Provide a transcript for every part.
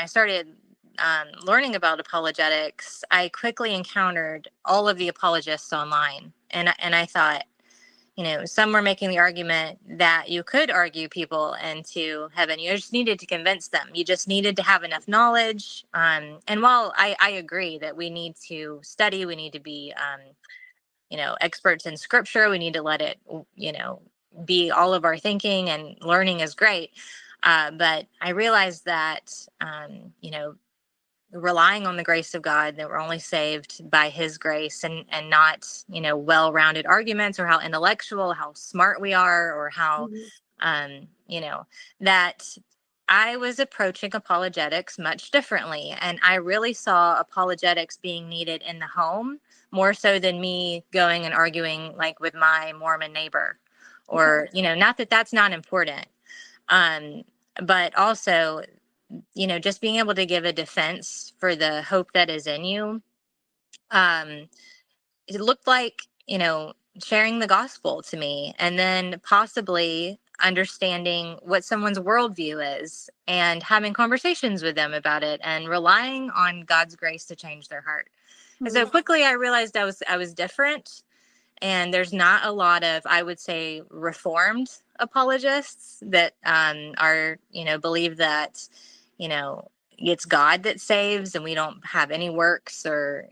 I started learning about apologetics, I quickly encountered all of the apologists online, and I thought, some were making the argument that you could argue people into heaven. You just needed to convince them. You just needed to have enough knowledge. And while I agree that we need to study, we need to be, experts in scripture, we need to let it, be all of our thinking, and learning is great. But I realized that, relying on the grace of God, that we're only saved by his grace, and not, well-rounded arguments, or how intellectual, how smart we are, or how, Mhm. um, that I was approaching apologetics much differently. And I really saw apologetics being needed in the home more so than me going and arguing like with my Mormon neighbor, Okay. or, not that that's not important. Um, but also, just being able to give a defense for the hope that is in you. Um, it looked like, sharing the gospel to me, and then possibly understanding what someone's worldview is, and having conversations with them about it, and relying on God's grace to change their heart. And so Mhm. quickly I realized I was different. And there's not a lot of, I would say, reformed apologists that are, believe that, you know, it's God that saves, and we don't have any works, or,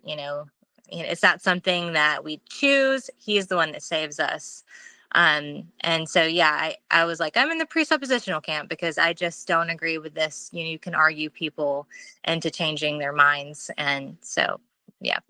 it's not something that we choose. He's the one that saves us. And so, yeah, I was like, I'm in the presuppositional camp, because I just don't agree with this. You can argue people into changing their minds. And so, yeah.